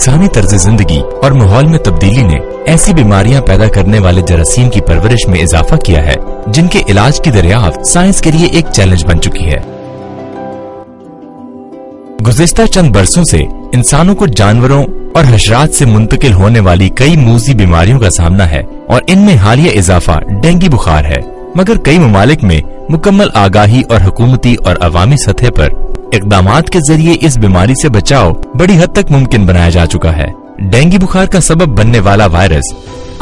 इंसानी तर्ज जिंदगी और माहौल में तब्दीली ने ऐसी बीमारियां पैदा करने वाले जरासीम की परवरिश में इजाफा किया है जिनके इलाज की दरियाफ्त साइंस के लिए एक चैलेंज बन चुकी है। गुज़िश्ता चंद बरसों से इंसानों को जानवरों और हशरात से मुंतकिल होने वाली कई मूज़ी बीमारियों का सामना है और इनमें हालिया इजाफा डेंगू बुखार है। मगर कई ममालिक में मुकम्मल आगाही और हुकूमती और अवामी सतह पर इक़दामात के जरिए इस बीमारी से बचाव बड़ी हद तक मुमकिन बनाया जा चुका है। डेंगू बुखार का सबब बनने वाला वायरस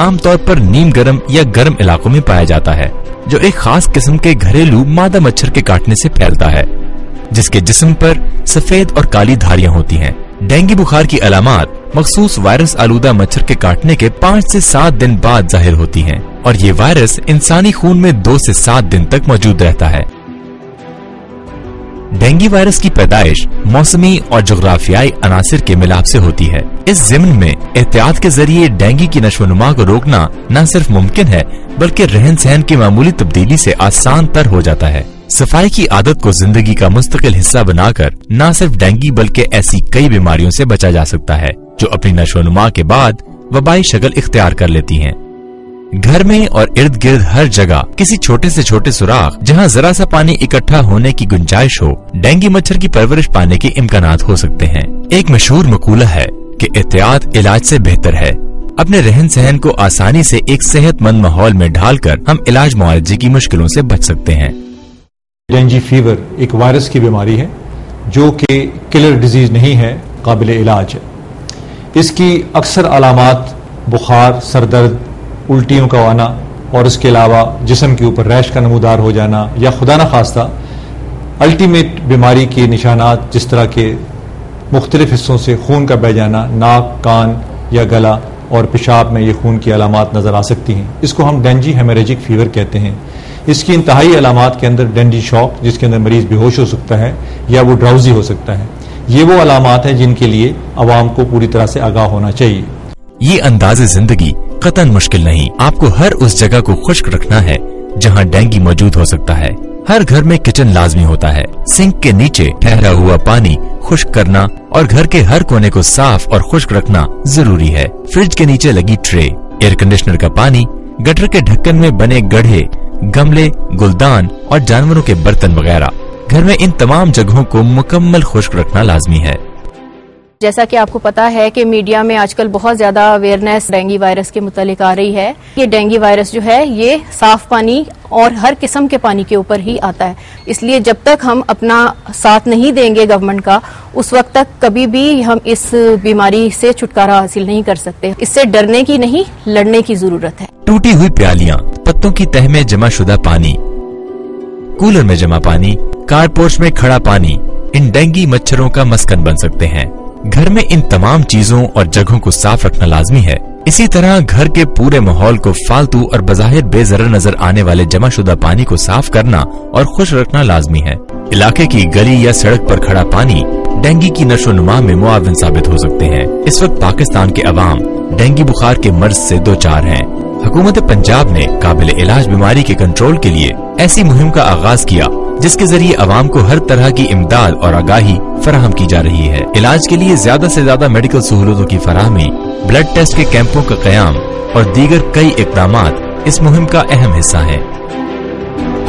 आमतौर पर नीम गर्म या गर्म इलाकों में पाया जाता है, जो एक खास किस्म के घरेलू मादा मच्छर के काटने से फैलता है, जिसके जिस्म पर सफेद और काली धारियां होती हैं। डेंगू बुखार की अलामात मखसूस वायरस आलूदा मच्छर के काटने के 5 से 7 दिन बाद जाहिर होती हैं और ये वायरस इंसानी खून में 2 से 7 दिन तक मौजूद रहता है। डेंगू वायरस की पैदाइश मौसमी और जोग्राफियाई अनासिर के मिलाप से होती है। इस ज़िम्न में एहतियात के जरिए डेंगू की नशोनुमा को रोकना न सिर्फ मुमकिन है बल्कि रहन सहन की मामूली तब्दीली से आसान तर हो जाता है। सफाई की आदत को जिंदगी का मुस्तकिल हिस्सा बनाकर न सिर्फ डेंगू बल्कि ऐसी कई बीमारियों से बचा जा सकता है जो अपनी नशोनुमा के बाद वबाई शक्ल इख्तियार कर लेती हैं। घर में और इर्द गिर्द हर जगह किसी छोटे से छोटे सुराख जहां जरा सा पानी इकट्ठा होने की गुंजाइश हो, डेंगू मच्छर की परवरिश पाने के इम्कानात हो सकते हैं। एक मशहूर मकूला है कि एहतियात इलाज से बेहतर है। अपने रहन सहन को आसानी से एक सेहतमंद माहौल में ढालकर हम इलाज मुआवजे की मुश्किलों से बच सकते हैं। डेंगू फीवर एक वायरस की बीमारी है जो कि किलर डिजीज नहीं है, काबिल इलाज है। इसकी अक्सर अलामात बुखार, सरदर्द, उल्टियों का आना और इसके अलावा जिस्म के ऊपर रैश का नमूदार हो जाना या खुदा न खास्ता अल्टीमेट बीमारी के निशानात जिस तरह के मुख्तलिफ हिस्सों से खून का बह जाना, नाक, कान या गला और पेशाब में ये खून की अलामात नजर आ सकती हैं। इसको हम डेंगू हेमोरेजिक फीवर कहते हैं। इसकी इंतहाई अलामात के अंदर डेंगू शॉक, जिसके अंदर मरीज बेहोश हो सकता है या वो ड्राउजी हो सकता है। ये वो अलामात हैं जिनके लिए अवाम को पूरी तरह से आगाह होना चाहिए। ये अंदाज़े जिंदगी कतन मुश्किल नहीं। आपको हर उस जगह को खुश्क रखना है जहाँ डेंगू मौजूद हो सकता है। हर घर में किचन लाजमी होता है। सिंक के नीचे ठहरा हुआ पानी खुश्क करना और घर के हर कोने को साफ और खुश्क रखना जरूरी है। फ्रिज के नीचे लगी ट्रे, एयर कंडीशनर का पानी, गटर के ढक्कन में बने गड्ढे, गमले, गुलदान और जानवरों के बर्तन वगैरह, घर में इन तमाम जगहों को मुकम्मल खुश्क रखना लाजमी है। जैसा कि आपको पता है कि मीडिया में आजकल बहुत ज्यादा अवेयरनेस डेंगू वायरस के मुतालिक आ रही है। ये डेंगू वायरस जो है ये साफ पानी और हर किस्म के पानी के ऊपर ही आता है, इसलिए जब तक हम अपना साथ नहीं देंगे गवर्नमेंट का, उस वक्त तक कभी भी हम इस बीमारी से छुटकारा हासिल नहीं कर सकते। इससे डरने की नहीं, लड़ने की जरूरत है। टूटी हुई प्यालियां, पत्तों की तह में जमा शुदा पानी, कूलर में जमा पानी, कारपोर्च में खड़ा पानी इन डेंगू मच्छरों का मस्कन बन सकते हैं। घर में इन तमाम चीजों और जगहों को साफ रखना लाजमी है। इसी तरह घर के पूरे माहौल को फालतू और बज़ाहिर बेज़रर नजर आने वाले जमा शुदा पानी को साफ करना और खुश रखना लाजमी है। इलाके की गली या सड़क पर खड़ा पानी डेंगू की नशोनुमा में मुआविन साबित हो सकते हैं। इस वक्त पाकिस्तान के अवाम डेंगू बुखार के मर्ज से दो चार हैं। हुकूमत पंजाब ने काबिल इलाज बीमारी के कंट्रोल के लिए ऐसी मुहिम का आगाज किया जिसके जरिए अवाम को हर तरह की इमदाद और आगाही फराहम की जा रही है। इलाज के लिए ज्यादा से ज्यादा मेडिकल सहूलतों की फराहमी, ब्लड टेस्ट के कैंपों का कयाम और दीगर कई इक़दामात इस मुहिम का अहम हिस्सा हैं।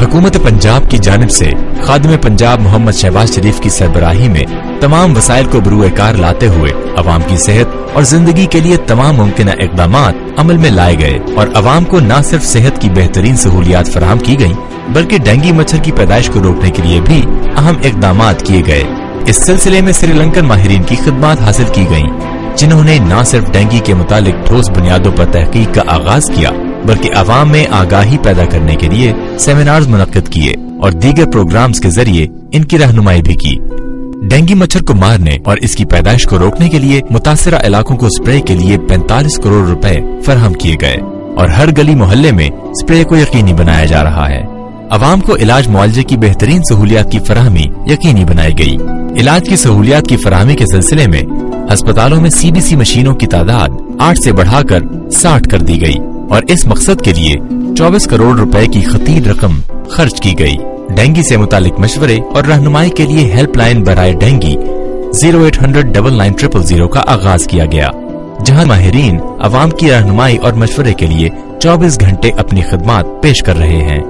हुकूमत पंजाब की जानिब से खादिम पंजाब मोहम्मद शहबाज शरीफ की सरबराही में तमाम वसाइल को बरूए कार लाते हुए अवाम की सेहत और जिंदगी के लिए तमाम मुमकिन इक़दामात अमल में लाए गए और अवाम को न सिर्फ सेहत की बेहतरीन सहूलियात फराहम की गयी बल्कि डेंगू मच्छर की पैदाइश को रोकने के लिए भी अहम इक़दामात किए गए। इस सिलसिले में श्रीलंकन माहिरीन की खिदमत हासिल की गयी, जिन्होंने न सिर्फ डेंगू के मुतालिक ठोस बुनियादों पर तहकीक का आगाज किया बल्कि अवाम में आगाही पैदा करने के लिए सेमिनार्स मुनक्किद किए और दीगर प्रोग्राम्स के जरिए इनकी रहनुमाई भी की। डेंगू मच्छर को मारने और इसकी पैदाइश को रोकने के लिए मुतासिरा इलाकों को स्प्रे के लिए 45 करोड़ रुपए फराहम किए गए और हर गली मोहल्ले में स्प्रे को यकीनी बनाया जा रहा है। अवाम को इलाज मुआवजे की बेहतरीन सहूलियात की फराहमी यकीनी बनाई गई। इलाज की सहूलियात की फराहमी के सिलसिले में अस्पतालों में CBC मशीनों की तादाद 8 से बढ़ाकर 60 कर दी गई और इस मकसद के लिए 24 करोड़ रुपए की खतीर रकम खर्च की गई। डेंगू से मुतालिक मशवरे और रहनुमाई के लिए हेल्पलाइन बराए डेंगू 0800-9900 का आगाज किया गया, जहां माहिरीन अवाम की रहनुमाई और मशवरे के लिए 24 घंटे अपनी खिदमात पेश कर रहे हैं।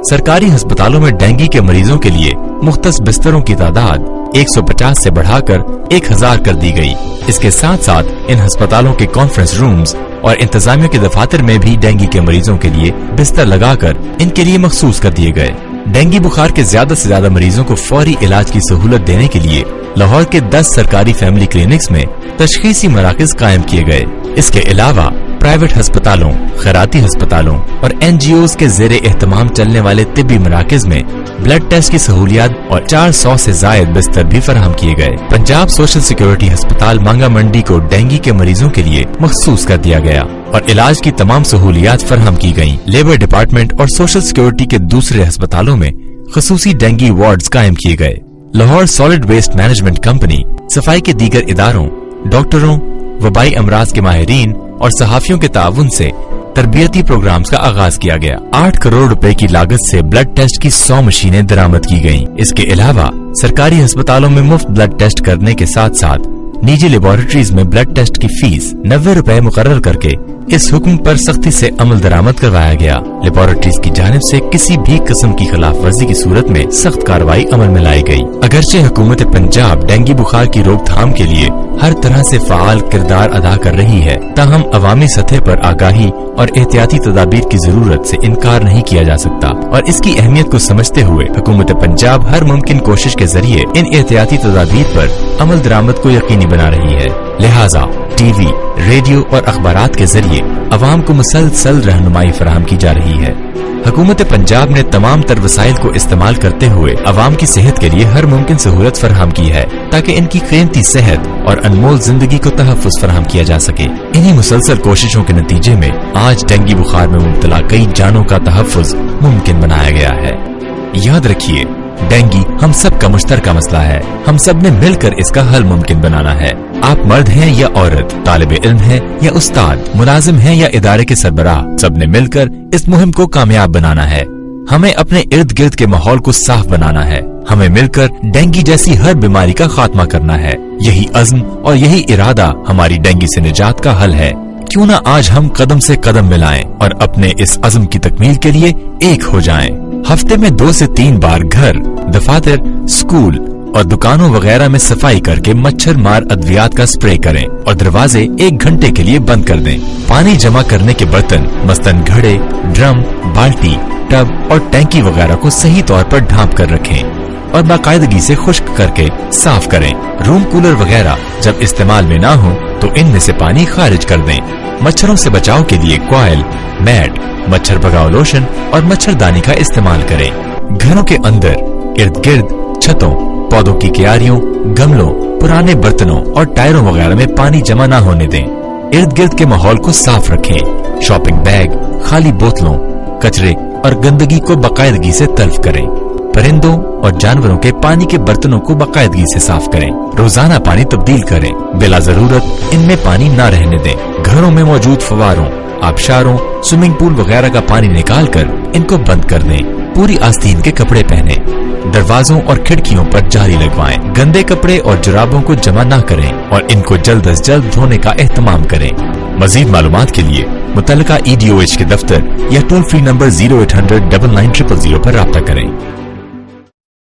सरकारी अस्पतालों में डेंगू के मरीजों के लिए मुख्तस बिस्तरों की तादाद 150 से बढ़ाकर 1000 कर दी गई। इसके साथ साथ इन अस्पतालों के कॉन्फ्रेंस रूम्स और इंतजामिया के दफातर में भी डेंगू के मरीजों के लिए बिस्तर लगाकर इनके लिए मखसूस कर दिए गए। डेंगू बुखार के ज्यादा से ज्यादा मरीजों को फौरी इलाज की सहूलत देने के लिए लाहौर के 10 सरकारी फैमिली क्लिनिक्स में तशखीसी मराकज कायम किए गए। इसके अलावा प्राइवेट अस्पतालों, खैराती अस्पतालों और NGOs के ज़ेरे एहतमाम चलने वाले तिब्बी मराकज में ब्लड टेस्ट की सहूलियात और 400 से जायद बिस्तर भी फराहम किए गए। पंजाब सोशल सिक्योरिटी अस्पताल मांगा मंडी को डेंगू के मरीजों के लिए मखसूस कर दिया गया और इलाज की तमाम सहूलियात फराहम की गयी। लेबर डिपार्टमेंट और सोशल सिक्योरिटी के दूसरे अस्पतालों में खसूसी डेंगू वार्ड्स कायम किए गए। Lahore solid waste management company, सफाई के दीगर इदारों, डॉक्टरों, वबाई अमराज के माहिरीन और सहाफियों के ताउन से तरबियती प्रोग्राम्स का आगाज किया गया। 8 करोड़ रुपए की लागत से ब्लड टेस्ट की 100 मशीनें दरामद की गयीं। इसके अलावा सरकारी अस्पतालों में मुफ्त ब्लड टेस्ट करने के साथ साथ निजी लेबोरेटरीज में ब्लड टेस्ट की फीस 90 रुपए मुकर्रर करके इस हुक्म पर सख्ती से अमल दरामद करवाया गया। लेबोरेटरीज की जानिब से किसी भी किस्म की खिलाफ वर्जी की सूरत में सख्त कार्रवाई अमल में लाई गई। अगरचे हुकूमत पंजाब डेंगू बुखार की रोकथाम के लिए हर तरह से फाल किरदार अदा कर रही है, ताहम अवामी सतह पर आगाही और एहतियाती तदाबीर की जरूरत से इनकार नहीं किया जा सकता और इसकी अहमियत को समझते हुए हुकूमत पंजाब हर मुमकिन कोशिश के जरिए इन एहतियाती तदाबीर पर अमल दरामद को यकीनी बना रही है। लिहाजा टीवी, रेडियो और अखबारात के जरिए अवाम को मुसलसल रहनुमाई फराहम की जा रही है। हुकूमत पंजाब ने तमाम तर वसाइल को इस्तेमाल करते हुए अवाम की सेहत के लिए हर मुमकिन सहूलत फराहम की है ताकि इनकी कीमती सेहत और अनमोल जिंदगी को तहफ़्फ़ुज़ फराहम किया जा सके। इन्हीं मुसलसल कोशिशों के नतीजे में आज डेंगू बुखार में मुब्तला कई जानों का तहफ़्फ़ुज़ मुमकिन बनाया गया है। याद रखिए, डेंगू हम सब का मुश्तरका मसला है। हम सब ने मिलकर इसका हल मुमकिन बनाना है। आप मर्द हैं या औरत, तालिब इल्म हैं या उस्ताद, मुलाजिम हैं या इदारे के सरबराह, सब ने मिलकर इस मुहिम को कामयाब बनाना है। हमें अपने इर्द गिर्द के माहौल को साफ बनाना है। हमें मिलकर डेंगू जैसी हर बीमारी का खात्मा करना है। यही अज़्म और यही इरादा हमारी डेंगू से निजात का हल है। क्यों न आज हम कदम से कदम मिलाएं और अपने इस अज़्म की तकमील के लिए एक हो जाएं। हफ्ते में 2 से 3 बार घर, दफातर, स्कूल और दुकानों वगैरह में सफाई करके मच्छर मार अद्वियात का स्प्रे करें और दरवाजे 1 घंटे के लिए बंद कर दें। पानी जमा करने के बर्तन मसलन घड़े, ड्रम, बाल्टी, टब और टैंकी वगैरह को सही तौर पर ढांप कर रखें और बाकायदगी से खुश्क करके साफ करें। रूम कूलर वगैरह जब इस्तेमाल में ना हो तो इनमें से पानी खारिज कर दें। मच्छरों से बचाव के लिए कॉइल, मैट, मच्छर भगाओ लोशन और मच्छरदानी का इस्तेमाल करें। घरों के अंदर, इर्द गिर्द, छतों, पौधों की क्यारियों, गमलों, पुराने बर्तनों और टायरों वगैरह में पानी जमा न होने दें। इर्द गिर्द के माहौल को साफ रखें। शॉपिंग बैग, खाली बोतलों, कचरे और गंदगी को बाकायदगी से तल्फ करें। परिंदों और जानवरों के पानी के बर्तनों को बाकायदगी से साफ करें। रोजाना पानी तब्दील करें। बिला जरूरत इनमें पानी न रहने दें। घरों में मौजूद फवारों, आबशारों, स्विमिंग पूल वगैरह का पानी निकालकर इनको बंद कर दें। पूरी आस्तीन के कपड़े पहने। दरवाजों और खिड़कियों पर जाली लगवाएं। गंदे कपड़े और जुराबों को जमा न करें और इनको जल्द अज जल्द धोने का एहतमाम करें। मजीद मालूमात के लिए मुतल्लिका EDOH के दफ्तर या टोल फ्री नंबर 0800-9900 पर राब्ता करें।